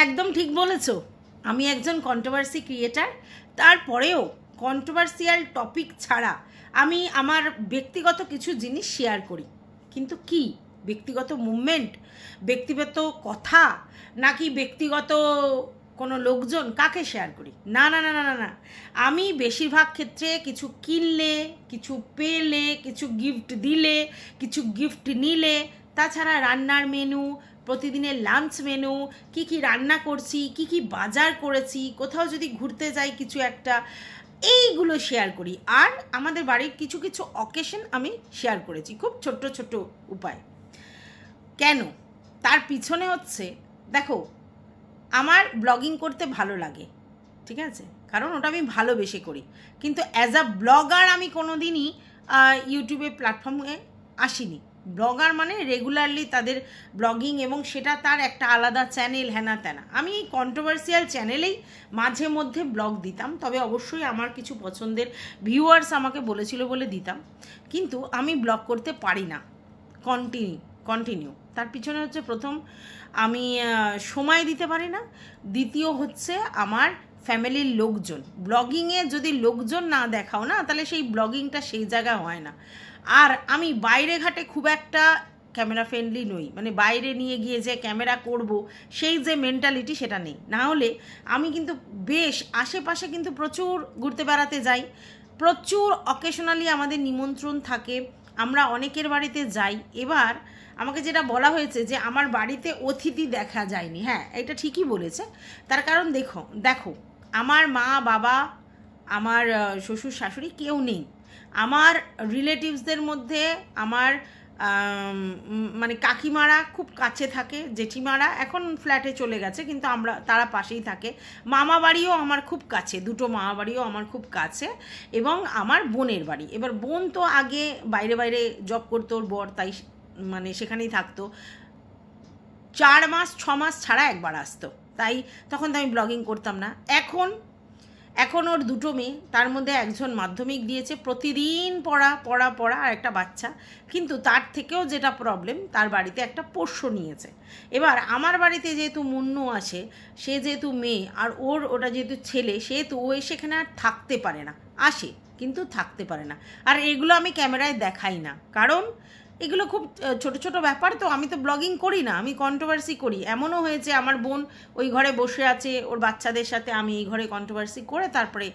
একদম ঠিক বলেছো। আমি একজন কন্ট্রোভার্সি ক্রিয়েটার, তারপরেও কন্ট্রোভার্সিয়াল টপিক ছাড়া আমি আমার ব্যক্তিগত কিছু জিনিস শেয়ার করি। কিন্তু কি ব্যক্তিগত মুভমেন্ট, ব্যক্তিগত কথা, নাকি ব্যক্তিগত কোনো লোকজন, কাকে শেয়ার করি? না না না না না না, আমি বেশিরভাগ ক্ষেত্রে কিছু কিনলে, কিছু পেলে, কিছু গিফট দিলে, কিছু গিফট নিলে, তাছাড়া রান্নার মেনু, প্রতিদিনের লাঞ্চ মেনু, কি কি রান্না করছি, কি কি বাজার করেছি, কোথাও যদি ঘুরতে যাই কিছু একটা, এইগুলো শেয়ার করি। আর আমাদের বাড়ির কিছু কিছু অকেশন আমি শেয়ার করেছি খুব ছোট্ট ছোট্ট উপায়। কেন? তার পিছনে হচ্ছে, দেখো, আমার ব্লগিং করতে ভালো লাগে, ঠিক আছে, কারণ ওটা আমি ভালোবেসে করি। কিন্তু অ্যাজ আ ব্লগার আমি কোনো দিনই ইউটিউবে প্ল্যাটফর্মে আসিনি। ব্লগার মানে রেগুলারলি তাদের ব্লগিং, এবং সেটা তার একটা আলাদা চ্যানেল, হ্যানা ত্যানা। আমি এই কন্ট্রোভার্সিয়াল চ্যানেলেই মাঝে মধ্যে ব্লগ দিতাম, তবে অবশ্যই আমার কিছু পছন্দের ভিউয়ার্স আমাকে বলেছিল বলে দিতাম। কিন্তু আমি ব্লগ করতে পারি না কন্টিনিউ। তার পিছনে হচ্ছে, প্রথম আমি সময় দিতে পারি না, দ্বিতীয় হচ্ছে আমার ফ্যামিলির লোকজন। ব্লগিংয়ে যদি লোকজন না দেখাও না, তাহলে সেই ব্লগিংটা সেই জায়গা হয় না। আর আমি বাইরে ঘাটে খুব একটা ক্যামেরা ফ্রেন্ডলি নই, মানে বাইরে নিয়ে গিয়ে যে ক্যামেরা করব সেই যে মেন্টালিটি সেটা নেই। না হলে আমি কিন্তু বেশ আশেপাশে কিন্তু প্রচুর ঘুরতে বেড়াতে যাই, প্রচুর অকেশনালি আমাদের নিমন্ত্রণ থাকে, আমরা অনেকের বাড়িতে যাই। এবার আমাকে যেটা বলা হয়েছে যে আমার বাড়িতে অতিথি দেখা যায়নি, হ্যাঁ এটা ঠিকই বলেছে। তার কারণ দেখো আমার মা বাবা, আমার শ্বশুর শাশুড়ি কেউ নেই। আমার রিলেটিভসদের মধ্যে আমার মানে কাকিমারা খুব কাছে থাকে, জেঠিমারা এখন ফ্ল্যাটে চলে গেছে, কিন্তু তারা পাশেই থাকে। মামা বাড়িও আমার খুব কাছে, দুটো মামা বাড়িও আমার খুব কাছে, এবং আমার বোনের বাড়ি। এবার বোন তো আগে বাইরে বাইরে জব করতো, ওর বর, তাই মানে সেখানেই থাকতো। 4 মাস 6 মাস ছাড়া একবার আসতো, তাই তখন তো আমি ব্লগিং করতাম না। এখন ওর দুটো মেয়ে, তার মধ্যে একজন মাধ্যমিক দিয়েছে, প্রতিদিন পড়া আর একটা বাচ্চা। কিন্তু তার থেকেও যেটা প্রবলেম, তার বাড়িতে একটা পোষ্য নিয়েছে। এবার আমার বাড়িতে যেহেতু মুন্নু আসে, সে যেহেতু মেয়ে, আর ওটা যেহেতু ছেলে, সেহেতু ও সেখানে আর থাকতে পারে না, আসে কিন্তু থাকতে পারে না। আর এগুলো আমি ক্যামেরায় দেখাই না, কারণ এগুলো খুব ছোট ছোট ব্যাপার, তো আমি তো ব্লগিং করি না, আমি কন্ট্রোভার্সি করি। এমনও হয়েছে আমার বোন ওই ঘরে বসে আছে ওর বাচ্চাদের সাথে, আমি এই ঘরে কন্ট্রোভার্সি করে তারপরে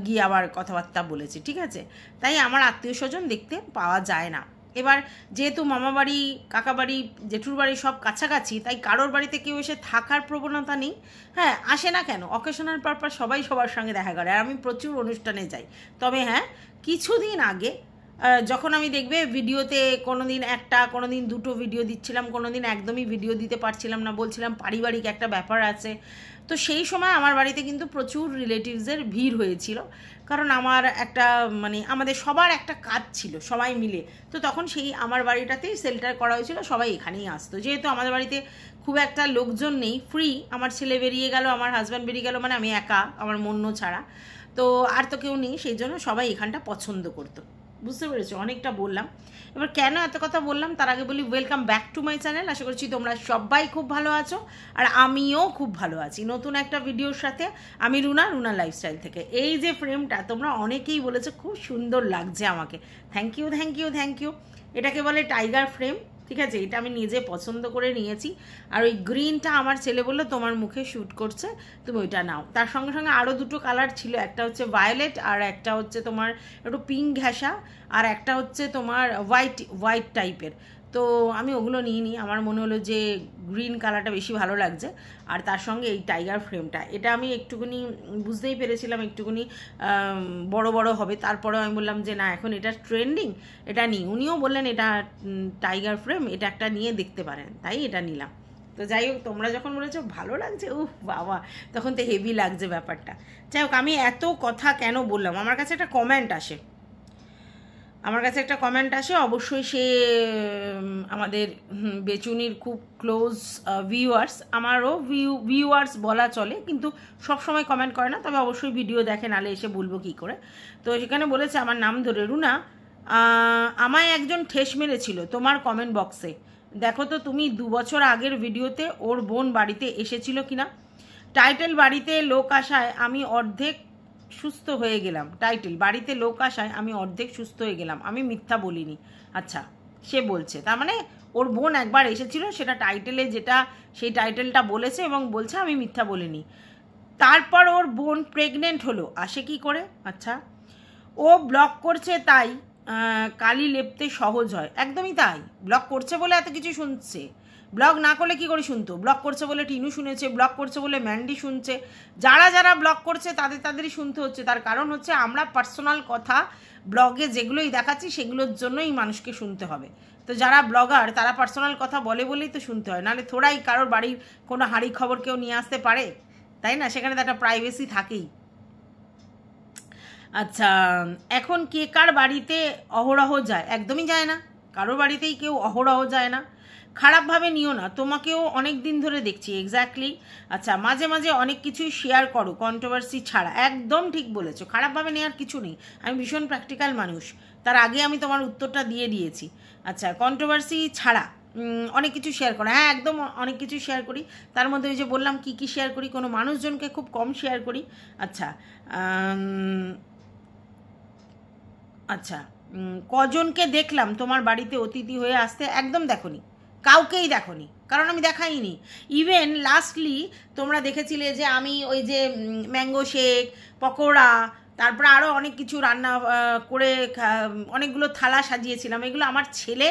গিয়ে আবার কথাবার্তা বলেছি, ঠিক আছে। তাই আমার আত্মীয় স্বজন দেখতে পাওয়া যায় না। এবার যেহেতু মামা বাড়ি, কাকা বাড়ি, জেঠুর বাড়ি সব কাছাকাছি, তাই কারোর বাড়িতে কেউ এসে থাকার প্রবণতা নেই। হ্যাঁ, আসে না কেন, অকেশনাল পারপাস সবাই সবার সঙ্গে দেখা করে, আর আমি প্রচুর অনুষ্ঠানে যাই। তবে হ্যাঁ, কিছুদিন আগে যখন আমি দেখবে ভিডিওতে কোনো দিন একটা, কোনো দিন দুটো ভিডিও দিচ্ছিলাম, কোনো দিন একদমই ভিডিও দিতে পারছিলাম না, বলছিলাম পারিবারিক একটা ব্যাপার আছে, তো সেই সময় আমার বাড়িতে কিন্তু প্রচুর রিলেটিভসের ভিড় হয়েছিল। কারণ আমার একটা মানে আমাদের সবার একটা কাজ ছিল সবাই মিলে, তো তখন সেই আমার বাড়িটাতেই সেল্টার করা হয়েছিল, সবাই এখানেই আসতো। যেহেতু আমাদের বাড়িতে খুব একটা লোকজন নেই, ফ্রি, আমার ছেলে বেরিয়ে গেল, আমার হাজব্যান্ড বেরিয়ে গেল, মানে আমি একা, আমার মন্য ছাড়া, তো আর তো কেউ নেই, সেই জন্য সবাই এখানটা পছন্দ করতো। বুঝতে পেরেছো? অনেকটা বললাম। এবার কেন এত কথা বললাম তার আগে বলি, welcome back to my channel. আশা করছি তোমরা সবাই খুব ভালো আছো, আর আমিও খুব ভালো আছি নতুন একটা ভিডিওর সাথে। আমি রুনা লাইফস্টাইল থেকে। এই যে ফ্রেমটা তোমরা অনেকেই বলেছো খুব সুন্দর লাগছে আমাকে, থ্যাংক ইউ। এটাকে বলে টাইগার ফ্রেম, ঠিক আছে। এটা আমি নিজে পছন্দ করে নিয়েছি। আর ওই গ্রিনটা আমার ছেলে বললো তোমার মুখে শ্যুট করছে, তুমি ওইটা নাও। তার সঙ্গে সঙ্গে আরও দুটো কালার ছিল, একটা হচ্ছে ভায়োলেট, আর একটা হচ্ছে তোমার একটু পিঙ্ক ঘেঁষা, আর একটা হচ্ছে তোমার হোয়াইট টাইপের। তো আমি ওগুলো নিই, আমার মনে হলো যে গ্রিন কালারটা বেশি ভালো লাগছে, আর তার সঙ্গে এই টাইগার ফ্রেমটা, এটা আমি একটুখানি বুঝতেই পেরেছিলাম একটুখানি বড় হবে, তারপরেও আমি বললাম যে না, এখন এটা ট্রেন্ডিং, এটা নিই। উনিও বললেন এটা টাইগার ফ্রেম, এটা একটা নিয়ে দেখতে পারেন, তাই এটা নিলাম। তো যাই হোক, তোমরা যখন বলেছো ভালো লাগছে, উফ বাবা, তখন তো হেভি লাগছে ব্যাপারটা। যাই হোক, আমি এত কথা কেন বললাম, আমার কাছে একটা কমেন্ট আসে, অবশ্যই সে আমাদের বেচুনির খুব ক্লোজ ভিউয়ার্স, আমারও ভিউয়ার্স বলা চলে, কিন্তু সব সময় কমেন্ট করে না, তবে অবশ্যই ভিডিও দেখে, নালে এসে বলবো কী করে। তো সেখানে বলেছে আমার নাম ধরে, রুনা আমায় একজন ঠেস মেরেছিল তোমার কমেন্ট বক্সে, দেখো তো তুমি 2 বছর আগের ভিডিওতে ওর বোন বাড়িতে এসেছিল কিনা। টাইটেল বাড়িতে লোক আসায় আমি অর্ধেক সুস্থ হয়ে গেলাম, টাইটেল বাড়িতে লোক আসায় আমি অর্ধেক সুস্থ হয়ে গেলাম, আমি মিথ্যা বলিনি। আচ্ছা, সে বলছে তার মানে ওর বোন একবার এসেছিল, সেটা টাইটেলে যেটা সেই টাইটেলটা বলেছে এবং বলছে আমি মিথ্যা বলিনি। তারপর ওর বোন প্রেগনেন্ট হলো, আসে কি করে? আচ্ছা, ও ব্লক করছে তাই কালি লেপতে সহজ হয়, একদমই তাই। ব্লক করছে বলে এত কিছু শুনছে, ব্লগ না করলে কি করে শুনতো? ব্লক করছে বলে টিনু শুনেছে, ব্লক করছে বলে ম্যান্ডি শুনছে, যারা যারা ব্লক করছে তাদেরই শুনতে হচ্ছে। তার কারণ হচ্ছে আমরা পার্সোনাল কথা ব্লগে যেগুলোই দেখাচ্ছি সেগুলোর জন্যই মানুষকে শুনতে হবে। তো যারা ব্লগার তারা পার্সোনাল কথা বলে বলেই তো শুনতে হয়, নাহলে থোড়াই কারোর বাড়ির কোনো হাঁড়ি খবর কেউ নিয়ে আসতে পারে, তাই না? সেখানে তো একটা প্রাইভেসি থাকেই। আচ্ছা, এখন কে কার বাড়িতে অহরহ যায়? একদমই যায় না, কারোর বাড়িতেই কেউ অহরহ যায় না। খারাপভাবে নিও না, তোমাকেও অনেক দিন ধরে দেখছি। এক্স্যাক্টলি। আচ্ছা, মাঝে মাঝে অনেক কিছুই শেয়ার করো কন্ট্রোভার্সি ছাড়া, একদম ঠিক বলেছো, খারাপভাবে নেওয়ার কিছু নেই। আমি ভীষণ প্র্যাকটিক্যাল মানুষ, তার আগে আমি তোমার উত্তরটা দিয়ে দিয়েছি। আচ্ছা, কন্ট্রোভার্সি ছাড়া অনেক কিছু শেয়ার করো, হ্যাঁ একদম অনেক কিছু শেয়ার করি। তার মধ্যে ওই যে বললাম কি কি শেয়ার করি, কোনো মানুষজনকে খুব কম শেয়ার করি। আচ্ছা, আচ্ছা, কজনকে দেখলাম তোমার বাড়িতে অতিথি হয়ে আসতে? একদম দেখোনি, কাউকেই দেখোনি, কারণ আমি দেখাইনি। ইভেন লাস্টলি তোমরা দেখেছিলে যে আমি ওই যে ম্যাঙ্গো শেক, পকোড়া, তারপরে আরও অনেক কিছু রান্না করে অনেকগুলো থালা সাজিয়েছিলাম, এগুলো আমার ছেলে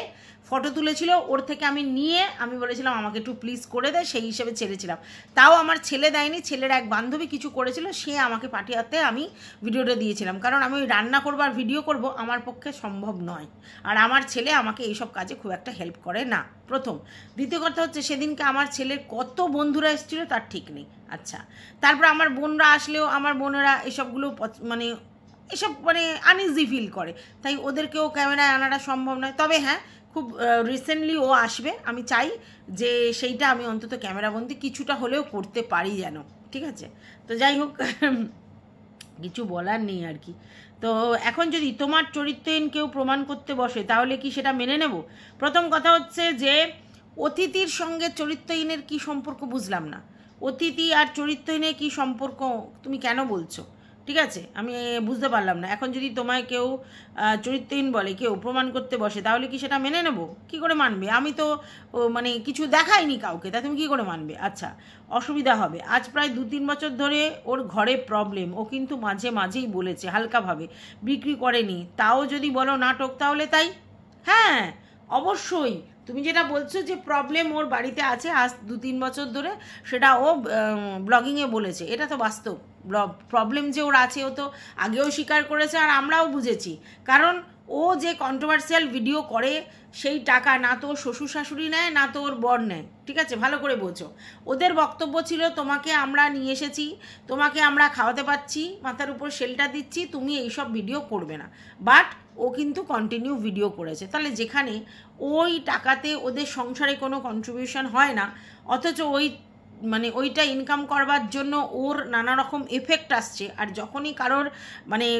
ফটো তুলেছিল, ওর থেকে আমি নিয়ে আমি বলেছিলাম আমাকে একটু প্লিজ করে দে, সেই হিসেবে ছেড়েছিলাম। তাও আমার ছেলে দেয়নি, ছেলের এক বান্ধবী কিছু করেছিল, সে আমাকে পাঠিয়ে আমি ভিডিওটা দিয়েছিলাম, কারণ আমি ওই রান্না করবো আর ভিডিও করব আমার পক্ষে সম্ভব নয়। আর আমার ছেলে আমাকে এইসব কাজে খুব একটা হেল্প করে না, প্রথম। দ্বিতীয় কথা হচ্ছে সেদিনকে আমার ছেলের কত বন্ধুরা এসেছিলো তার ঠিক নেই। আচ্ছা, তারপর আমার বোনরা আসলেও আমার বোনেরা এসবগুলো এসব আনইজি ফিল করে, তাই ওদেরকেও ক্যামেরায় আনাটা সম্ভব নয়। তবে হ্যাঁ, খুব রিসেন্টলি ও আসবে, আমি চাই যে সেইটা আমি অন্তত ক্যামেরাবন্দি কিছুটা হলেও করতে পারি যেন, ঠিক আছে? তো যাই হোক, কিছু বলার নেই আর কি। তো এখন যদি তোমার চরিত্রহীন কেউ প্রমাণ করতে বসে তাহলে কি সেটা মেনে নেব? প্রথম কথা হচ্ছে যে অতিথির সঙ্গে চরিত্রহীনের কি সম্পর্ক বুঝলাম না। অতিথি আর চরিত্রহীনের কি সম্পর্ক তুমি কেন বলছো? ঠিক আছে, আমি বুঝতে পারলাম না। এখন যদি তোমায় কেউ চরিত্রহীন বলে, কেউ প্রমাণ করতে বসে, তাহলে কি সেটা মেনে নেব? কি করে মানবে? আমি তো কিছু দেখাইনি কাউকে, তা তুমি কী করে মানবে? আচ্ছা, অসুবিধা হবে। আজ প্রায় 2-3 বছর ধরে ওর ঘরে প্রবলেম, ও কিন্তু মাঝে মাঝেই বলেছে হালকাভাবে, বিক্রি করেনি। তাও যদি বলো নাটক, তাহলে তাই। হ্যাঁ, অবশ্যই তুমি যেটা বলছো যে প্রবলেম ওর বাড়িতে আছে আজ 2-3 বছর ধরে, সেটা ও ব্লগিংয়ে বলেছে, এটা তো বাস্তব। প্রবলেম যে ওর আছে ও তো আগেও স্বীকার করেছে, আর আমরাও বুঝেছি। কারণ ও যে কন্ট্রোভার্সিয়াল ভিডিও করে সেই টাকা না তো ওর শ্বশুর শাশুড়ি নেয়, না তো ওর বর নেয়, ঠিক আছে? ভালো করে বোঝো। ওদের বক্তব্য ছিল তোমাকে আমরা নিয়ে এসেছি, তোমাকে আমরা খাওয়াতে পারছি, মাথার উপর শেল্টার দিচ্ছি, তুমি এইসব ভিডিও করবে না। বাট ও কিন্তু কন্টিনিউ ভিডিও করেছে। তাহলে যেখানে ওই টাকাতে ওদের সংসারে কোনো কন্ট্রিবিউশন হয় না, অথচ ওইটা ইনকাম করবার জন্য ওর নানা রকম এফেক্ট আসছে, আর যখনই কারোর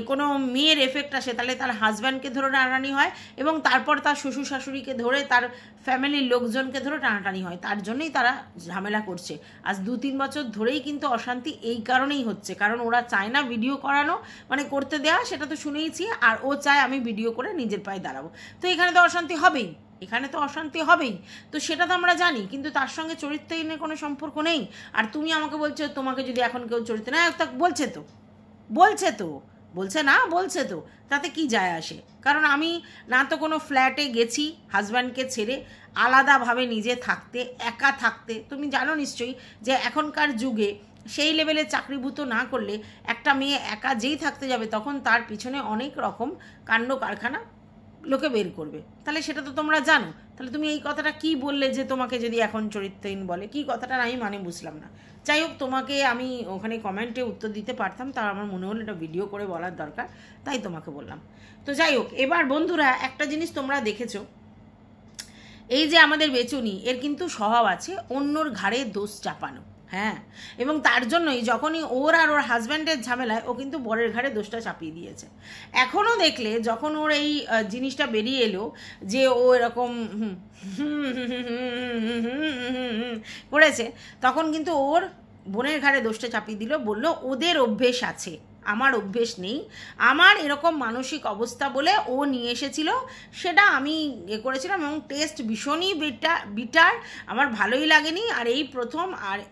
কোনো মেয়ের এফেক্ট আসে তাহলে তার হাজব্যান্ডকে ধরে টানাটানি হয়, এবং তারপর তার শ্বশুর শাশুড়িকে ধরে, তার ফ্যামিলির লোকজনকে ধরে টানাটানি হয়। তার জন্যই তারা ঝামেলা করছে। আজ 2-3 বছর ধরেই কিন্তু অশান্তি এই কারণেই হচ্ছে, কারণ ওরা চায় না ভিডিও করানো, করতে দেওয়া, সেটা তো শুনেইছি। আর ও চায় আমি ভিডিও করে নিজের পায়ে দাঁড়াবো। তো এখানে তো অশান্তি হবেই, তো সেটা তো আমরা জানি। কিন্তু তার সঙ্গে চরিত্রহীনের কোনো সম্পর্ক নেই। আর তুমি আমাকে বলছো তোমাকে যদি এখন কেউ চরিত্র না, তা বলছে তো তাতে কি যায় আসে? কারণ আমি না তো কোনো ফ্ল্যাটে গেছি হাজব্যান্ডকে ছেড়ে, আলাদাভাবে নিজে থাকতে, একা থাকতে। তুমি জানো নিশ্চয়ই যে এখনকার যুগে সেই লেভেলে চাকরিভূত না করলে একটা মেয়ে একা যেই থাকতে যাবে তখন তার পিছনে অনেক রকম কাণ্ড কারখানা লোকে বের করবে। তাহলে সেটা তো তোমরা জানো। তাহলে তুমি এই কথাটা কি বললে যে তোমাকে যদি এখন চরিত্রহীন বলে? কি কথাটা আমি বুঝলাম না। যাই হোক, তোমাকে আমি ওখানে কমেন্টে উত্তর দিতে পারতাম, তার আমার মনে হলো এটা ভিডিও করে বলার দরকার, তাই তোমাকে বললাম। তো যাই হোক, এবার বন্ধুরা একটা জিনিস তোমরা দেখেছো, এই যে আমাদের বেচুনি, এর কিন্তু স্বভাব আছে অন্যর ঘাড়ে দোষ চাপানো। হ্যাঁ, এবং তার জন্যই যখনই ওর আর ওর হাজব্যান্ডের ঝামেলায় ও কিন্তু বরের ঘাড়ে দোষটা চাপিয়ে দিয়েছে। এখনও দেখলে যখন ওর এই জিনিসটা বেরিয়ে এলো যে ও এরকম করেছে, তখন কিন্তু ওর বোনের ঘাড়ে দোষটা চাপিয়ে দিল, বলল ওদের অভ্যেস আছে, আমার অভ্যেস নেই, আমার এরকম মানসিক অবস্থা বলে ও নিয়ে এসেছিল, সেটা আমি করেছিলাম এবং টেস্ট ভীষণই বিটার, আমার ভালোই লাগেনি, আর এই প্রথম,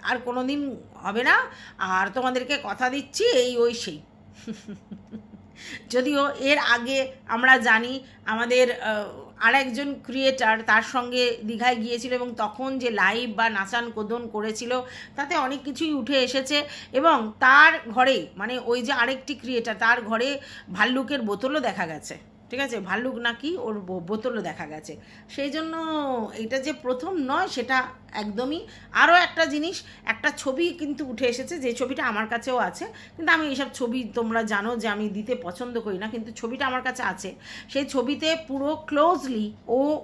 আর কোনো দিন হবে না, আর তোমাদেরকে কথা দিচ্ছি এই ওই সেই। যদিও এর আগে আমরা জানি আমাদের আরেকজন ক্রিয়েটার তার সঙ্গে দীঘায় গিয়েছিল এবং তখন যে লাইভ বা নাচান কোদন করেছিল তাতে অনেক কিছুই উঠে এসেছে, এবং তার ঘরে মানে ওই যে আরেকটি ক্রিয়েটার তার ঘরে ভাল্লুকের বোতলও দেখা গেছে, ঠিক আছে, ভাল্লুক নাকি ওর বোতলও দেখা গেছে। সেই জন্য এটা যে প্রথম নয় সেটা একদমই। আরও একটা জিনিস, একটা ছবি কিন্তু উঠে এসেছে, যে ছবিটা আমার কাছেও আছে, কিন্তু আমি এইসব ছবি তোমরা জানো যে আমি দিতে পছন্দ করি না, কিন্তু ছবিটা আমার কাছে আছে। সেই ছবিতে পুরো ক্লোজলি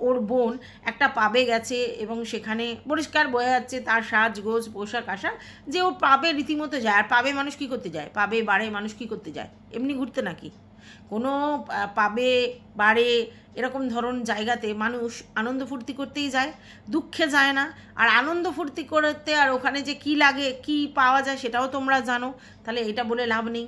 ওর বোন একটা পাবে গেছে এবং সেখানে পরিষ্কার বোঝা যাচ্ছে তার সাজগোজ পোশাক আশাক, যে ও পাবে রীতিমতো যায়। আর পাবে মানুষ কী করতে যায়? পাবে বারে মানুষ কী করতে যায়? এমনি ঘুরতে নাকি? কোনো পাবে বারে এরকম ধরন জায়গাতে মানুষ আনন্দ ফুর্তি করতেই যায়, দুঃখে যায় না। আর আনন্দ ফুর্তি করতে আর ওখানে যে কী লাগে, কী পাওয়া যায় সেটাও তোমরা জানো, তাহলে এটা বলে লাভ নেই,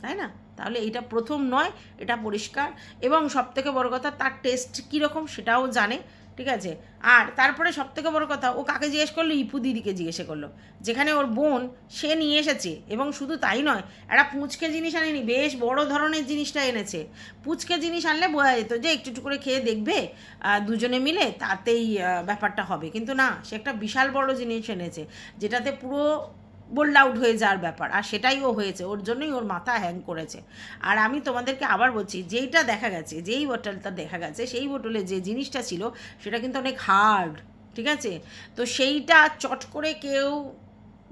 তাই না? তাহলে এটা প্রথম নয়, এটা পরিষ্কার। এবং সবথেকে বড় কথা, তার টেস্ট কীরকম সেটাও জানে, ঠিক আছে। আর তারপরে সবথেকে বড় কথা, ও কাকে জিজ্ঞেস করলো? ইপু দিদিকে জিজ্ঞেসে করলো, যেখানে ওর বোন সে নিয়ে এসেছে। এবং শুধু তাই নয়, একটা পুচকে জিনিস আনেনি, বেশ বড় ধরনের জিনিসটা এনেছে। পুচকে জিনিস আনলে বোঝা যেত যে একটু একটু করে খেয়ে দেখবে দুজনে মিলে, তাতেই ব্যাপারটা হবে, কিন্তু না, সে একটা বিশাল বড় জিনিস এনেছে যেটাতে পুরো বোল্ড আউট হয়ে যাওয়ার ব্যাপার, আর সেটাই ও হয়েছে, ওর জন্যই ওর মাথা হ্যাং করেছে। আর আমি তোমাদেরকে আবার বলছি, যেইটা দেখা গেছে, যেই বোতলটা দেখা গেছে, সেই বোতলে যে জিনিসটা ছিল সেটা কিন্তু অনেক হার্ড, ঠিক আছে। তো সেইটা চট করে কেউ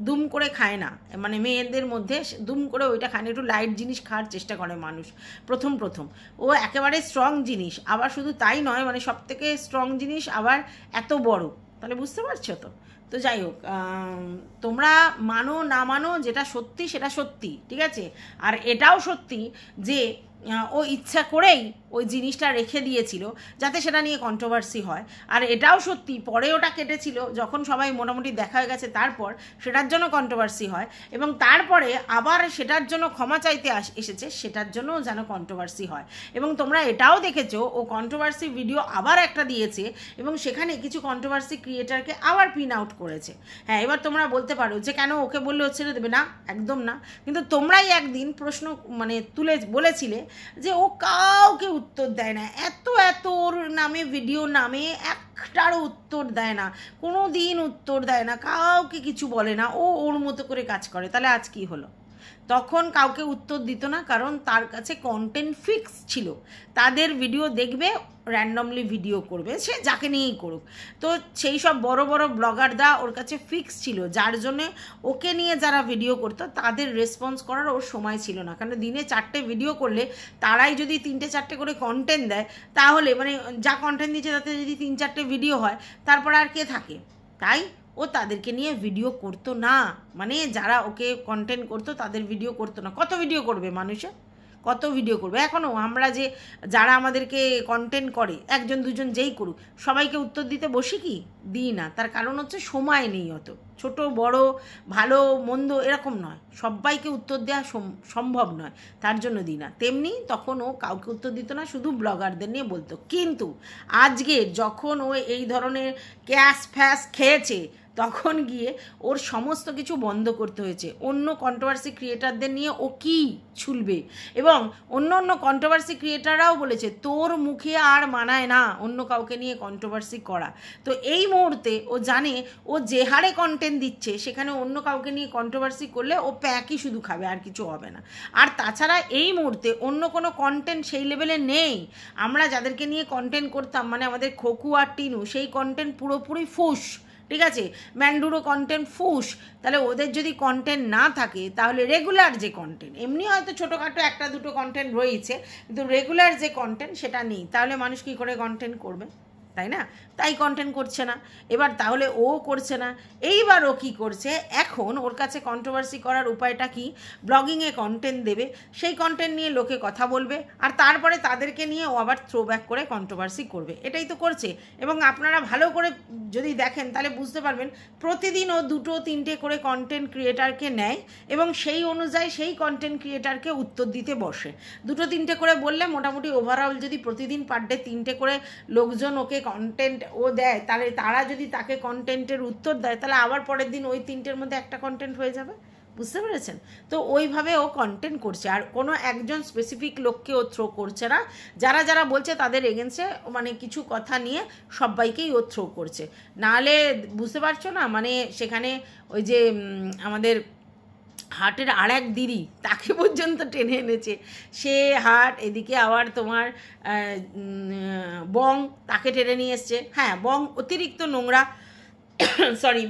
দুম করে খায় না, মানে মেয়েদের মধ্যে দুম করে ওইটা খায় না, একটু লাইট জিনিস খাওয়ার চেষ্টা করে মানুষ প্রথম প্রথম। ও একেবারে স্ট্রং জিনিস, আবার শুধু তাই নয়, মানে সব থেকে স্ট্রং জিনিস আবার এত বড়, তাহলে বুঝতে পারছো তো। তো যাই হোক, তোমরা মানো না মানো, যেটা সত্যি সেটা সত্যি, ঠিক আছে। আর এটাও সত্যি যে ও ইচ্ছা করেই ওই জিনিসটা রেখে দিয়েছিল যাতে সেটা নিয়ে কন্ট্রোভার্সি হয়। আর এটাও সত্যি, পরে ওটা কেটেছিল, যখন সবাই মোটামুটি দেখা হয়ে গেছে তারপর সেটার জন্য কন্ট্রোভার্সি হয়, এবং তারপরে আবার সেটার জন্য ক্ষমা চাইতে এসেছে, সেটার জন্যও যেন কন্ট্রোভার্সি হয়। এবং তোমরা এটাও দেখেছো, ও কন্ট্রোভার্সি ভিডিও আবার একটা দিয়েছে এবং সেখানে কিছু কন্ট্রোভার্সি ক্রিয়েটারকে আবার পিন আউট করেছে। হ্যাঁ, এবার তোমরা বলতে পারো যে কেন ওকে বললে ও ছেড়ে দেবে? না, একদম না। কিন্তু তোমরাই একদিন প্রশ্ন মানে বলেছিলে যে ও কাউকে উত্তর দেয় না, এত ওর নামে ভিডিও নামে একটারও উত্তর দেয় না, কোনো দিন উত্তর দেয় না, কাউকে কিছু বলে না, ও ওর মতো করে কাজ করে। তাহলে আজ কি হলো? তখন কাউকে উত্তর দিত না, কারণ তার কাছে কন্টেন্ট ফিক্স ছিল, তাদের ভিডিও দেখবে, র্যান্ডমলি ভিডিও করবে, সে যাকে নিয়েই করুক। তো সেই সব বড় বড় ব্লগাররা ওর কাছে ফিক্স ছিল, যার জন্যে ওকে নিয়ে যারা ভিডিও করতো তাদের রেসপন্স করার ওর সময় ছিল না। কারণ দিনে 4টে ভিডিও করলে তারাই যদি 3-4টে করে কন্টেন্ট দেয়, তাহলে মানে যা কন্টেন্ট দিচ্ছে তাতে যদি 3-4টে ভিডিও হয়, তারপর আর কে থাকে? তাই ও তাদেরকে নিয়ে ভিডিও করতো না, মানে যারা ওকে কন্টেন্ট করতো তাদের ভিডিও করতো না। কত ভিডিও করবে মানুষে? কত ভিডিও করবে? এখনও আমরা যে যারা আমাদেরকে কন্টেন্ট করে, একজন দুজন যেই করুক, সবাইকে উত্তর দিতে বসি কি? দিই না। তার কারণ হচ্ছে সময় নেই অত, ছোট বড় ভালো মন্দ এরকম নয়, সবাইকে উত্তর দেওয়া সম্ভব নয়, তার জন্য দিই না। তেমনি তখন ও কাউকে উত্তর দিত না, শুধু ব্লগারদের নিয়ে বলতো। কিন্তু আজকে যখন ও এই ধরনের ক্যাশ ফ্যাশ খেয়েছে, তখন গিয়ে ওর সমস্ত কিছু বন্ধ করতে হয়েছে। অন্য কন্ট্রোভার্সি ক্রিয়েটারদের নিয়ে ও কি ছুলবে, এবং অন্য কন্ট্রোভার্সি ক্রিয়েটাররাও বলেছে তোর মুখে আর মানায় না অন্য কাউকে নিয়ে কন্ট্রোভার্সি করা। তো এই মুহূর্তে ও জানে ও যে হারে কন্টেন্ট দিচ্ছে, সেখানে অন্য কাউকে নিয়ে কন্ট্রোভার্সি করলে ও প্যাকই শুধু খাবে, আর কিছু হবে না। আর তাছাড়া এই মুহূর্তে অন্য কোনো কন্টেন্ট সেই লেভেলে নেই। আমরা যাদেরকে নিয়ে কন্টেন্ট করতাম, মানে আমাদের খোকু আর টিনু, সেই কন্টেন্ট পুরোপুরি ফুস, ঠিক আছে। ম্যান্ডুরো কন্টেন্ট ফুস। তাহলে ওদের যদি কন্টেন্ট না থাকে, তাহলে রেগুলার যে কন্টেন্ট, এমনি হয়তো ছোটোখাটো 1-2 কন্টেন্ট রয়েছে, কিন্তু রেগুলার যে কন্টেন্ট সেটা নেই, তাহলে মানুষ কী করে কন্টেন্ট করবে, তাই না? তাই কন্টেন্ট করছে না। এবার তাহলে ও করছে না, এইবার ও কী করছে, এখন ওর কাছে কন্ট্রোভার্সি করার উপায়টা কি, ব্লগিংয়ে কন্টেন্ট দেবে, সেই কন্টেন্ট নিয়ে লোকে কথা বলবে, আর তারপরে তাদেরকে নিয়ে ও আবার থ্রো ব্যাক করে কন্ট্রোভার্সি করবে। এটাই তো করছে। এবং আপনারা ভালো করে যদি দেখেন তাহলে বুঝতে পারবেন প্রতিদিন ও 2-3টে করে কন্টেন্ট ক্রিয়েটারকে নেয় এবং সেই অনুযায়ী সেই কন্টেন্ট ক্রিয়েটারকে উত্তর দিতে বসে। 2-3টে করে বললে মোটামুটি ওভারঅল যদি প্রতিদিন পার ডে 3টে করে লোকজন ওকে কন্টেন্ট ও দেয়, তাহলে তারা যদি তাকে কন্টেন্টের উত্তর দেয়, তাহলে আবার পরের দিন ওই 3টের মধ্যে একটা কন্টেন্ট হয়ে যাবে। বুঝতে পেরেছেন? তো ওইভাবে ও কন্টেন্ট করছে, আর কোনো একজন স্পেসিফিক লোককে ও থ্রো করছে না। যারা যারা বলছে তাদের এগেনস্টে মানে কিছু কথা নিয়ে সবাইকেই ও থ্রো করছে। নাহলে বুঝতে পারছো না, মানে সেখানে ওই যে আমাদের হাটের আর এক দিদি, তাকে পর্যন্ত টেনে এনেছে। সে হাট, এদিকে আবার তোমার বং, তাকে টেনে নিয়ে এসছে। হ্যাঁ, বং অতিরিক্ত নোংরা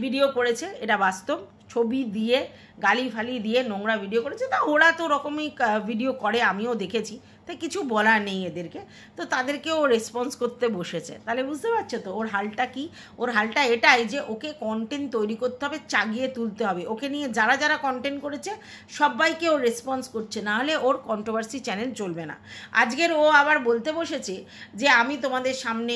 ভিডিও করেছে, এটা বাস্তব। ছবি দিয়ে গালি ফালি দিয়ে নোংরা ভিডিও করেছে। তা ওরা তো রকমই ভিডিও করে, আমিও দেখেছি, তাই কিছু বলার নেই এদেরকে। তো তাদেরকেও রেসপন্স করতে বসেছে। তাহলে বুঝতে পারছো তো ওর হালটা কি? ওর হালটা এটাই যে ওকে কন্টেন্ট তৈরি করতে হবে, চাগিয়ে তুলতে হবে। ওকে নিয়ে যারা যারা কন্টেন্ট করেছে সবাইকে ও রেসপন্স করছে, নাহলে ওর কন্ট্রোভার্সি চ্যানেল চলবে না। আজকের ও আবার বলতে বসেছে যে আমি তোমাদের সামনে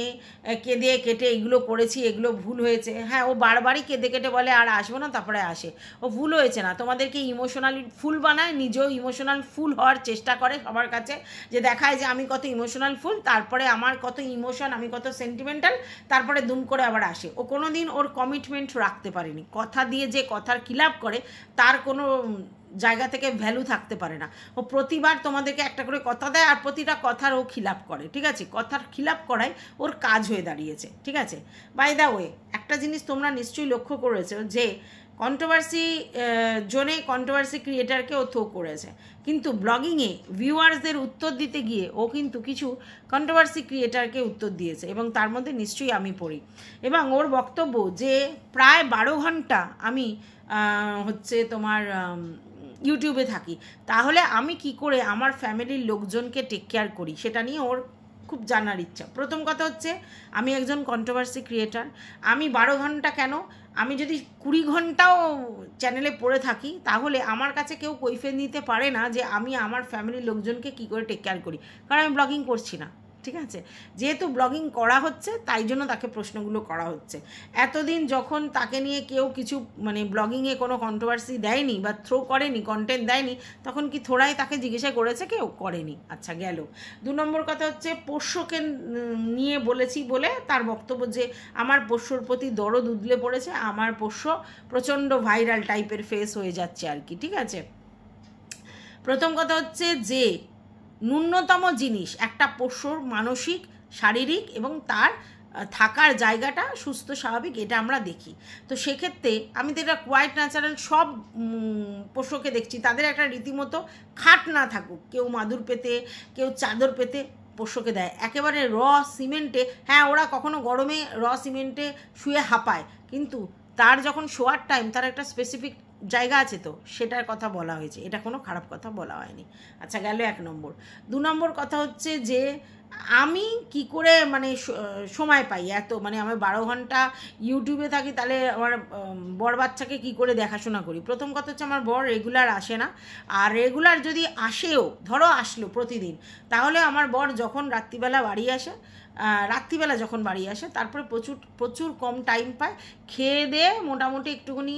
কেঁদে কেটে এগুলো করেছি, এগুলো ভুল হয়েছে। হ্যাঁ, ও বারবারই কেঁদে কেটে বলে আর আসবো না, তারপরে আসে। ও ভুল হয়েছে না, তোমাদেরকে ইমোশনালি ফুল বানায়, নিজেও ইমোশনাল ফুল হওয়ার চেষ্টা করে সবার কাছে, যে দেখায় যে আমি কত ইমোশনাল ফুল, তারপরে আমার কত ইমোশন, আমি কত সেন্টিমেন্টাল, তারপরে দুম করে আবার আসে। ও কোনো দিন ওর কমিটমেন্ট রাখতে পারেনি। কথা দিয়ে যে কথার খিলাপ করে তার কোনো জায়গা থেকে ভ্যালু থাকতে পারে না। ও প্রতিবার তোমাদেরকে একটা করে কথা দেয় আর প্রতিটা কথার ও খিলাপ করে। ঠিক আছে, কথার খিলাপ করাই ওর কাজ হয়ে দাঁড়িয়েছে। ঠিক আছে, বাই দ্য ওয়ে একটা জিনিস তোমরা নিশ্চয়ই লক্ষ্য করেছো যে কন্ট্রোভার্সি জোনে কন্ট্রোভার্সি ক্রিয়েটারকে ও থ্রো করেছে, কিন্তু ব্লগিংয়ে ভিউয়ার্সদের উত্তর দিতে গিয়ে ও কিন্তু কিছু কন্ট্রোভার্সি ক্রিয়েটারকে উত্তর দিয়েছে, এবং তার মধ্যে নিশ্চয়ই আমি পড়ি। এবং ওর বক্তব্য যে প্রায় 12 ঘন্টা আমি হচ্ছে তোমার ইউটিউবে থাকি, তাহলে আমি কি করে আমার ফ্যামিলির লোকজনকে টেক কেয়ার করি, সেটা নিয়ে ওর খুব জানার ইচ্ছা। প্রথম কথা হচ্ছে আমি একজন কন্ট্রোভার্সি ক্রিয়েটার, আমি 12 ঘন্টা কেন, আমি যদি 20 ঘন্টাও চ্যানেলে পড়ে থাকি, তাহলে আমার কাছে কেউ কৈফিয়ত নিতে পারে না যে আমি আমার ফ্যামিলির লোকজনকে কী করে টেক কেয়ার করি, কারণ আমি ব্লগিং করছি না। ঠিক আছে, যেহেতু ব্লগিং করা হচ্ছে তাই জন্য তাকে প্রশ্নগুলো করা হচ্ছে। এতদিন যখন তাকে নিয়ে কেউ কিছু মানে ব্লগিংয়ে কোনো কন্ট্রোভার্সি দেয়নি বা থ্রো করেনি, কন্টেন্ট দেয়নি, তখন কি থোড়াই তাকে জিজ্ঞাসা করেছে? কেউ করেনি। আচ্ছা গেল। 2 নম্বর কথা হচ্ছে পোষ্যকে নিয়ে বলেছি বলে তার বক্তব্য যে আমার পোষ্যর প্রতি দরদ উদলে পড়েছে, আমার পোষ্য প্রচণ্ড ভাইরাল টাইপের ফেস হয়ে যাচ্ছে আর কি। ঠিক আছে, প্রথম কথা হচ্ছে যে ন্যূনতম জিনিস একটা পশুর মানসিক, শারীরিক এবং তার থাকার জায়গাটা সুস্থ স্বাভাবিক, এটা আমরা দেখি। তো সেক্ষেত্রে আমি তো এটা কোয়াইট ন্যাচারাল সব পশুকে দেখছি, তাদের একটা রীতিমতো খাট না থাকুক, কেউ মাদুর পেতে, কেউ চাদর পেতে পোষ্যকে দেয়, একেবারে র সিমেন্টে। হ্যাঁ, ওরা কখনো গরমে র সিমেন্টে শুয়ে হাঁপায়, কিন্তু তার যখন শোয়ার টাইম তার একটা স্পেসিফিক জায়গা আছে, তো সেটার কথা বলা হয়েছে, এটা কোনো খারাপ কথা বলা হয়নি। আচ্ছা গেল 1 নম্বর। 2 নম্বর কথা হচ্ছে যে আমি কি করে মানে সময় পাই এত, মানে আমি 12 ঘন্টা ইউটিউবে থাকি, তাহলে আমার বর বাচ্চাকে কি করে দেখাশোনা করি? প্রথম কথা হচ্ছে আমার বর রেগুলার আসে না, আর রেগুলার যদি আসেও, ধরো আসলো প্রতিদিন, তাহলে আমার বর যখন রাত্রিবেলা বাড়ি আসে তারপরে প্রচুর কম টাইম পায়, খেয়ে দিয়ে মোটামুটি একটুখানি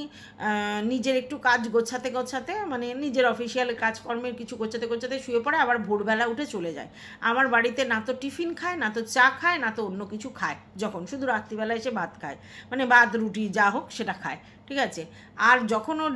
নিজের একটু কাজ গোছাতে মানে নিজের অফিসিয়াল কাজকর্মের কিছু গোছাতে শুয়ে পড়ে, আবার ভোরবেলা উঠে চলে যায়। আমার বাড়িতে না তো টিফিন খায়, না তো চা খায়, না তো অন্য কিছু খায়, যখন শুধু রাত্রিবেলা এসে ভাত খায়, মানে ভাত রুটি যা হোক সেটা খায়। ঠিক আছে, আর যখন ও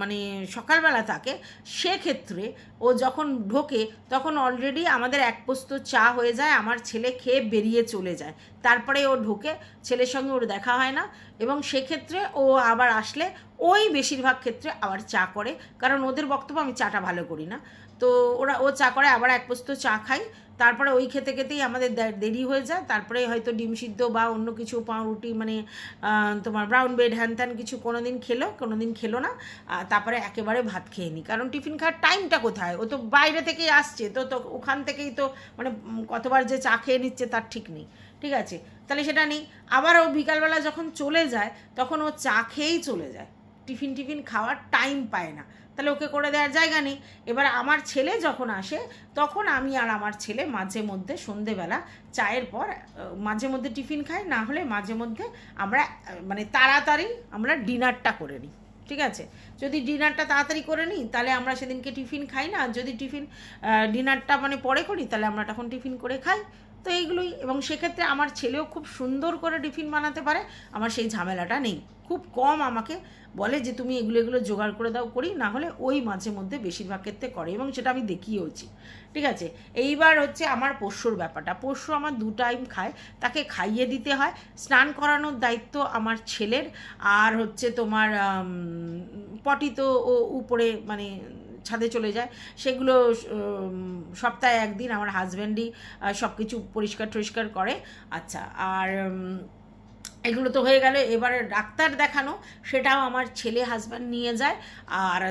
মানে সকালবেলা থাকে, সেক্ষেত্রে ও যখন ঢোকে তখন অলরেডি আমাদের 1 পোস্ত চা হয়ে যায়, আমার ছেলে খেয়ে বেরিয়ে চলে যায়, তারপরে ও ঢোকে, ছেলের সঙ্গে ওর দেখা হয় না, এবং সেক্ষেত্রে ও আবার আসলে ওই বেশিরভাগ ক্ষেত্রে আবার চা করে, কারণ ওদের বক্তব্য আমি চাটা ভালো করি না, তো ও চা করে, আবার 1 পোস্ত চা খাই, তারপরে ওই খেতেই আমাদের দেরি হয়ে যায়, তারপরে হয়তো ডিম সিদ্ধ বা অন্য কিছু পাউরুটি মানে তোমার ব্রাউন ব্রেড হ্যান ত্যান কিছু কোনো দিন খেলো না, তারপরে একেবারে ভাত খেয়ে নিই, কারণ টিফিন খাওয়ার টাইমটা কোথায়, ও তো বাইরে থেকেই আসছে, তো ওখান থেকেই তো মানে কতবার যে চা খেয়ে নিচ্ছে তার ঠিক নেই। ঠিক আছে, তাহলে সেটা নেই। আবার ও বিকালবেলা যখন চলে যায় তখন ও চা খেয়েই চলে যায়, টিফিন খাওয়ার টাইম পায় না, তাহলে ওকে করে দেওয়ার জায়গা নেই। এবার আমার ছেলে যখন আসে তখন আমি আর আমার ছেলে মাঝে মধ্যে সন্ধেবেলা চায়ের পর মাঝে মধ্যে টিফিন খাই, না হলে মাঝে মধ্যে আমরা মানে তাড়াতাড়ি আমরা ডিনারটা করে নিই। ঠিক আছে, যদি ডিনারটা তাড়াতাড়ি করে নিই তাহলে আমরা সেদিনকে টিফিন খাই না, আর যদি ডিনারটা মানে পরে করি তাহলে আমরা তখন টিফিন করে খাই। তো এইগুলোই, এবং সেক্ষেত্রে আমার ছেলেও খুব সুন্দর করে টিফিন বানাতে পারে, আমার সেই ঝামেলাটা নেই। খুব কম আমাকে বলে যে তুমি এগুলো জোগাড় করে দাও, করি, না হলে ওই মাঝে মধ্যে বেশিরভাগ ক্ষেত্রে করে, এবং সেটা আমি দেখিয়েওছি। ঠিক আছে, এইবার হচ্ছে আমার পোষ্যর ব্যাপারটা। পোষ্য আমার 2 টাইম খায়, তাকে খাইয়ে দিতে হয়, স্নান করানোর দায়িত্ব আমার ছেলের, আর হচ্ছে তোমার পটি তো ও উপরে মানে ছাদে চলে যায়, সেগুলো সপ্তাহে 1 দিন আমার হাজব্যান্ডই সব কিছু পরিষ্কার করে। আচ্ছা, আর এগুলো তো হয়ে গেল। এবারে ডাক্তার দেখানো, সেটাও আমার ছেলে হাজব্যান্ড নিয়ে যায়, আর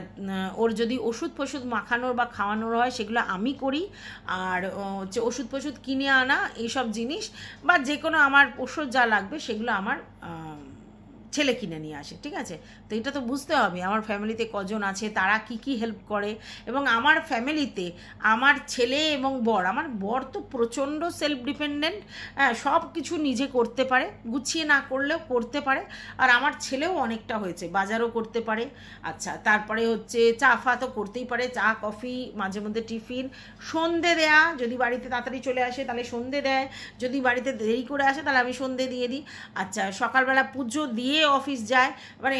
ওর যদি ওষুধ ফষুধ মাখানোর বা খাওয়ানোর হয় সেগুলো আমি করি, আর হচ্ছে ওষুধ ফষুধ কিনে আনা এইসব জিনিস বা যে কোনো আমার ওষুধ যা লাগবে সেগুলো আমার ছেলে কিনে নিয়ে আসে। ঠিক আছে, তো এটা তো বুঝতে হবে আমার ফ্যামিলিতে কজন আছে, তারা কি হেল্প করে, এবং আমার ফ্যামিলিতে আমার ছেলে এবং আমার বর তো প্রচণ্ড সেলফ ডিপেন্ডেন্ট, সব কিছু নিজে করতে পারে, গুছিয়ে না করলেও করতে পারে, আর আমার ছেলেও অনেকটা হয়েছে, বাজারও করতে পারে। আচ্ছা, তারপরে হচ্ছে চা ফা তো করতেই পারে, চা কফি, মাঝে মধ্যে টিফিন, সন্ধে দেয়া, যদি বাড়িতে তাড়াতাড়ি চলে আসে তাহলে সন্ধে দেয়, যদি বাড়িতে দেরি করে আসে তাহলে আমি সন্ধে দিয়ে দিই। আচ্ছা, সকালবেলা পুজো দিয়ে অফিস যায়, মানে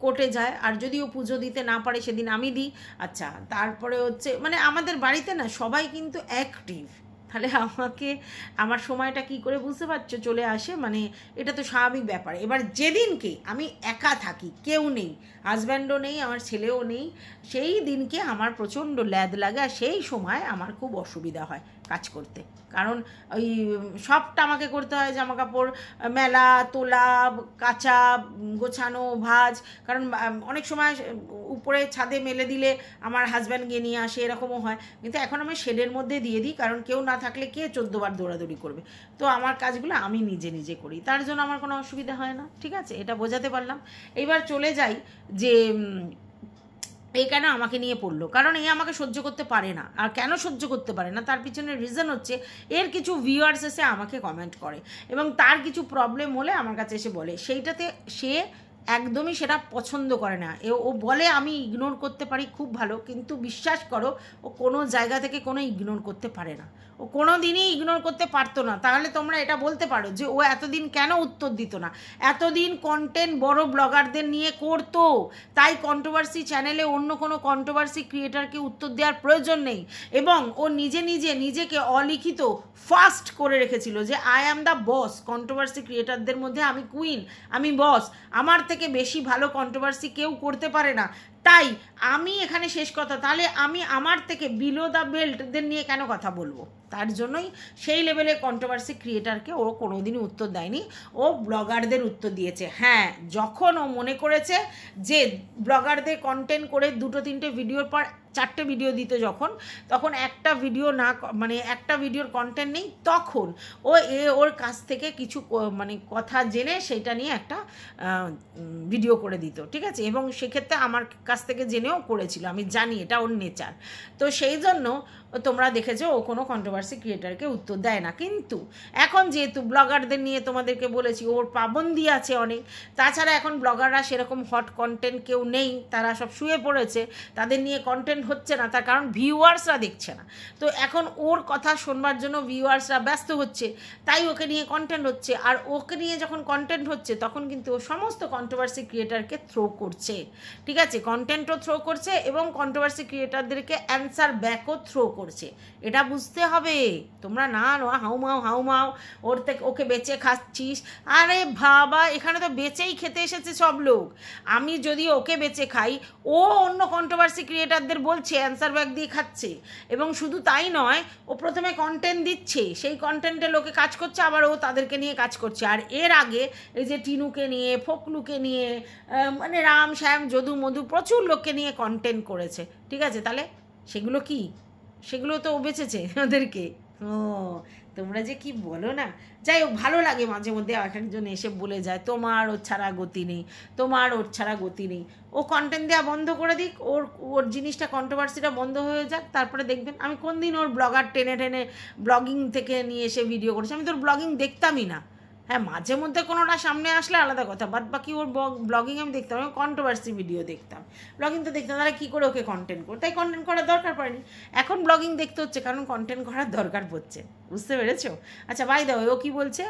কোর্টে যায়, আর যদিও পুজো দিতে না পারে সেদিন আমি দিই। আচ্ছা, তারপরে হচ্ছে মানে আমাদের বাড়িতে না সবাই কিন্তু অ্যাক্টিভ, তাহলে আমাকে আমার সময়টা কি করে বুঝতে পারছো চলে আসে, মানে এটা তো স্বাভাবিক ব্যাপার। এবার যেদিনকে আমি একা থাকি, কেউ নেই, হাজব্যান্ডও নেই, আমার ছেলেও নেই, সেই দিনকে আমার প্রচণ্ড ল্যাদ লাগে, আর সেই সময় আমার খুব অসুবিধা হয় কাজ করতে, কারণ ওই সবটা আমাকে করতে হয়, জামা কাপড় মেলা, তোলা, কাচা, গোছানো, ভাজ, কারণ অনেক সময় উপরে ছাদে মেলে দিলে আমার হাজব্যান্ড গিয়ে নিয়ে আসে, এরকমও হয়। কিন্তু এখন আমি শেডের মধ্যে দিয়ে দিই, কারণ কেউ না থাকলে কে 14 বার দৌড়াদৌড়ি করবে, তো আমার কাজগুলো আমি নিজে করি, তার জন্য আমার কোনো অসুবিধা হয় না। ঠিক আছে, এটা বোঝাতে পারলাম। এইবার চলে যাই যে এই কেন আমাকে নিয়ে পড়লো, কারণ এই আমাকে সহ্য করতে পারে না। আর কেন সহ্য করতে পারে না তার পিছনে রিজন হচ্ছে এর কিছু ভিউয়ার্স এসে আমাকে কমেন্ট করে, এবং তার কিছু প্রবলেম হলে আমার কাছে এসে বলে, সেইটাতে সে একদমই সেটা পছন্দ করে না। ও বলে আমি ইগনোর করতে পারি, খুব ভালো, কিন্তু বিশ্বাস করো ও কোনো জায়গা থেকে কোনো ইগনোর করতে পারে না, ও কোনো দিনই ইগনোর করতে পারতো না। তাহলে তোমরা এটা বলতে পারো যে ও এতদিন কেন উত্তর দিত না, এতদিন কন্টেন্ট বড় ব্লগারদের নিয়ে করতো, তাই কন্ট্রোভার্সি চ্যানেলে অন্য কোনো কন্ট্রোভার্সি ক্রিয়েটারকে উত্তর দেওয়ার প্রয়োজন নেই, এবং ও নিজেকে অলিখিত ফার্স্ট করে রেখেছিল যে I am the boss, controversy ক্রিয়েটারদের মধ্যে আমি কুইন, আমি বস, আমার থেকে বেশি ভালো কন্ট্রোভার্সি কেউ করতে পারে না, তাই আমি এখানে শেষ কথা। তাহলে আমি আমার থেকে বিলো দ্য বেল্টদের নিয়ে কেন কথা বলবো? তার জন্যই সেই লেভেলে কন্ট্রোভার্সি ক্রিয়েটারকে ও কোনোদিনই উত্তর দেয়নি, ও ব্লগারদের উত্তর দিয়েছে। হ্যাঁ, যখন ও মনে করেছে যে ব্লগারদের কন্টেন্ট করে 2-3টে ভিডিওর পর 4টে ভিডিও দিতে, তখন একটা ভিডিও না, মানে একটা ভিডিওর কন্টেন্ট নেই, তখন ওর কাছ থেকে কিছু মানে কথা জেনে সেটা নিয়ে একটা ভিডিও করে দিত। ঠিক আছে, এবং সেক্ষেত্রে আমার কাছ থেকে জেনেও করেছিল, আমি জানি এটা ওর নেচার। তো সেই জন্য তোমরা দেখেছো ও কোনো কন্ট্রোভার্সি ক্রিয়েটারকে উত্তর দেয় না। কিন্তু এখন যেহেতু ব্লগারদের নিয়ে তোমাদেরকে বলেছি ওর পাবন্দি আছে অনেক, তাছাড়া এখন ব্লগাররা সেরকম হট কন্টেন্ট কেউ নেই, তারা সব শুয়ে পড়েছে, তাদের নিয়ে কন্টেন্ট হচ্ছে না, তার কারণ ভিউয়ার্সরা দেখছে না। তো এখন ওর কথা শোনবার জন্য ভিউয়ার্সরা ব্যস্ত হচ্ছে, তাই ওকে নিয়ে কন্টেন্ট হচ্ছে, আর ওকে নিয়ে যখন কন্টেন্ট হচ্ছে তখন কিন্তু ও সমস্ত কন্ট্রোভার্সি ক্রিয়েটারকে থ্রো করছে। ঠিক আছে, কন্টেন্টও থ্রো করছে এবং কন্ট্রোভার্সি ক্রিয়েটারদেরকে অ্যান্সার ব্যাকও থ্রো করছে, এটা বুঝতে হবে। তোমরা না হাউমাও ওর থেকে ওকে বেচে খাচ্ছিস, আরে বাবা এখানে তো বেচেই খেতে এসেছে সব লোক। আমি যদি ওকে বেচে খাই, ও অন্য কন্ট্রোভার্সি ক্রিয়েটারদের বলছে, অ্যান্সার ব্যাক দিয়ে খাচ্ছে, এবং শুধু তাই নয়, ও প্রথমে কন্টেন্ট দিচ্ছে, সেই কন্টেন্টে লোকে কাজ করছে, আবার ও তাদেরকে নিয়ে কাজ করছে। আর এর আগে এই যে টিনুকে নিয়ে, ফকলুকে নিয়ে, মানে রাম শ্যাম যদু মধু প্রচুর লোককে নিয়ে কন্টেন্ট করেছে। ঠিক আছে, তাহলে সেগুলো তো ও বেচেছে ওদেরকে। ও তোমরা যে কি বলো না। যাই হোক, ভালো লাগে মাঝে মধ্যে এক একজন এসে বলে যায় তোমার ওর ছাড়া গতি নেই, তোমার ওর ছাড়া গতি নেই। ও কন্টেন্ট দেওয়া বন্ধ করে দিক, ওর ওর জিনিসটা কন্ট্রোভার্সিটা বন্ধ হয়ে যাক, তারপরে দেখবেন। আমি কোন দিন ওর ব্লগার টেনে টেনে ব্লগিং থেকে নিয়ে এসে ভিডিও করেছি? আমি তোর ব্লগিং দেখতামই না। হ্যাঁ, মাঝে মধ্যে কোনোটা সামনে আসলে আলাদা কথা, বাদ বাকি ওর ব্লগিং আমি দেখতাম, আমি কন্ট্রোভার্সি ভিডিও দেখতাম। ব্লগিং তো দেখতাম, তাহলে কী করে ওকে কন্টেন্ট করো? তাই কন্টেন্ট করার দরকার পড়েনি। এখন ব্লগিং দেখতে হচ্ছে কারণ কন্টেন্ট করার দরকার পড়ছে, বুঝতে পেরেছো? আচ্ছা, বাই দাও, ও কী বলছে,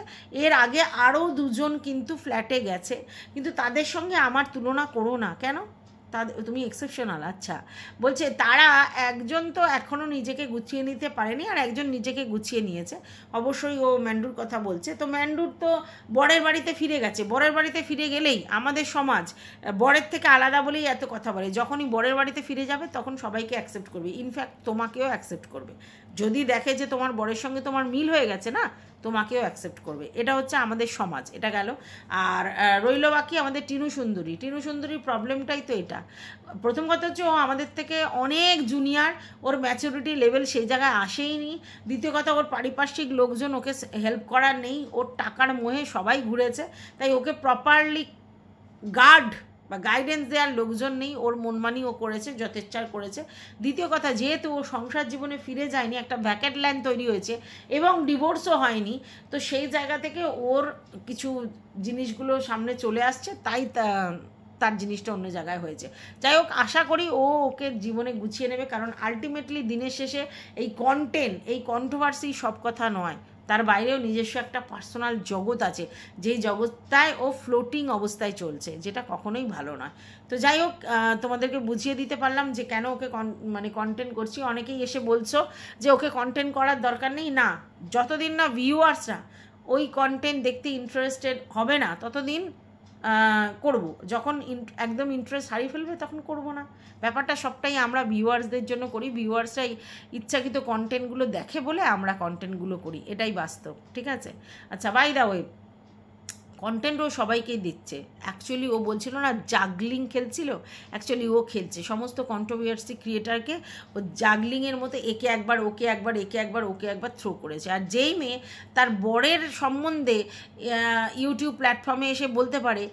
এর আগে আরও দুজন কিন্তু ফ্ল্যাটে গেছে, কিন্তু তাদের সঙ্গে আমার তুলনা করো না। কেন? তুমি এক্সেপশনাল। আচ্ছা, বলছে তারা একজন তো এখনও নিজেকে গুছিয়ে নিতে পারেনি, আর একজন নিজেকে গুছিয়ে নিয়েছে। অবশ্যই ও ম্যান্ডুর কথা বলছে। তো ম্যান্ডুর তো বরের বাড়িতে ফিরে গেছে, বরের বাড়িতে ফিরে গেলেই আমাদের সমাজ বরের থেকে আলাদা বলেই এত কথা বলে। যখনই বরের বাড়িতে ফিরে যাবে তখন সবাইকে অ্যাকসেপ্ট করবে, ইনফ্যাক্ট তোমাকেও অ্যাকসেপ্ট করবে। যদি দেখে যে তোমার বরের সঙ্গে তোমার মিল হয়ে গেছে না, তোমাকেও অ্যাকসেপ্ট করবে। এটা হচ্ছে আমাদের সমাজ, এটা গেল। আর রইল বাকি আমাদের টিনু সুন্দরী। টিনু সুন্দরীর প্রবলেমটাই তো এটা। প্রথম কথা হচ্ছে ও আমাদের থেকে অনেক জুনিয়র, ওর ম্যাচুরিটি লেভেল সেই জায়গায় আসেইনি। দ্বিতীয় কথা, ওর পারিপার্শ্বিক লোকজন ওকে হেল্প করার নেই, ওর টাকার মোহে সবাই ঘুরেছে, তাই ওকে প্রপারলি গার্ড বা গাইডেন্স দেওয়ার লোকজন নেই। ওর মনমানি ও করেছে, যথেচ্ছার করেছে। দ্বিতীয় কথা, যেহেতু ও সংসার জীবনে ফিরে যায়নি, একটা ভ্যাকেট লাইন তৈরি হয়েছে এবং ডিভোর্সও হয়নি, তো সেই জায়গা থেকে ওর কিছু জিনিসগুলো সামনে চলে আসছে, তাই তার জিনিসটা অন্য জায়গায় হয়েছে। যাই হোক, আশা করি ও ওকে জীবনে গুছিয়ে নেবে, কারণ আলটিমেটলি দিনের শেষে এই কন্টেন্ট, এই কন্ট্রোভার্সি সব কথা নয়, তার বাইরেও নিজস্ব একটা পার্সোনাল জগৎ আছে, যেই জগৎটায় ও ফ্লোটিং অবস্থায় চলছে, যেটা কখনোই ভালো নয়। তো যাই হোক, তোমাদেরকে বুঝিয়ে দিতে পারলাম যে কেন ওকে কন্টেন্ট করছি। অনেকেই এসে বলছো যে ওকে কন্টেন্ট করার দরকার নেই। না, যতদিন না ভিউয়ার্সরা ওই কন্টেন্ট দেখতে ইন্টারেস্টেড হবে না, ততদিন করব। যখন একদম ইন্টারেস্ট হারিয়ে ফেলবে তখন করব না। ব্যাপারটা সবটাই আমরা ভিউয়ার্সদের জন্য করি, ভিউয়ার্সরাই ইচ্ছাকৃত কন্টেন্টগুলো দেখে বলে আমরা কন্টেন্টগুলো করি, এটাই বাস্তব। ঠিক আছে? আচ্ছা, বাই দ্য ওয়ে, কন্টেন্ট ও সবাইকেই দিচ্ছে। অ্যাকচুয়ালি ও বলছিল না জাগলিং খেলছিল, অ্যাকচুয়ালি ও খেলছে সমস্ত কন্ট্রোভার্সি ক্রিয়েটারকে। ও জাগলিংয়ের মতো একে একবার ওকে একবার, একে একবার ওকে একবার থ্রো করেছে। আর যেই মেয়ে তার বরের সম্বন্ধে ইউটিউব প্ল্যাটফর্মে এসে বলতে পারে,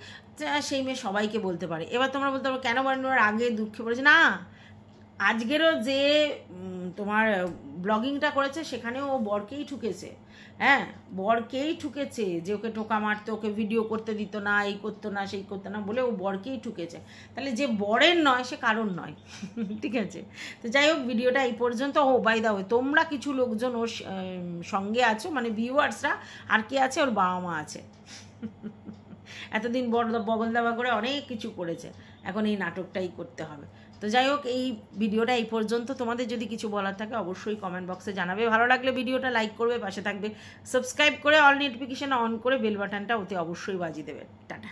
সেই মেয়ে সবাইকে বলতে পারে। এবার তোমরা বলতে পারো কেন বানানোর আগে দুঃখে পড়েছে। না, আজকেরও যে তোমার ব্লগিংটা করেছে সেখানেও ও বরকেই ঠুকেছে। হ্যাঁ, বরকেই ঠুকেছে, যে ওকে টোকা মারতো, ওকে ভিডিও করতে দিত না, এই করতো না, সেই করতো না বলে ও বরকেই ঠুকেছে। তাহলে যে বরের নয় সে কারণ নয়। ঠিক আছে? তো যাই হোক, ভিডিওটা এই পর্যন্ত। ও বাই দা ওয়ে, তোমরা কিছু লোকজন ওর সঙ্গে আছো, মানে ভিউয়ার্সরা। আর কে আছে? ওর বাবা মা আছে। এতদিন বগল দাবা করে অনেক কিছু করেছে, এখন এই নাটকটাই করতে হবে। তো যাই হোক, এই ভিডিওটা এই পর্যন্ত। তোমাদের যদি কিছু বলার থাকে অবশ্যই কমেন্ট বক্সে জানাবে। ভালো লাগলে ভিডিওটা লাইক করবে, পাশে থাকবে, সাবস্ক্রাইব করে অল নোটিফিকেশন অন করে বেল বাটনটা ওতে অবশ্যই বাজিয়ে দেবে। টাটা।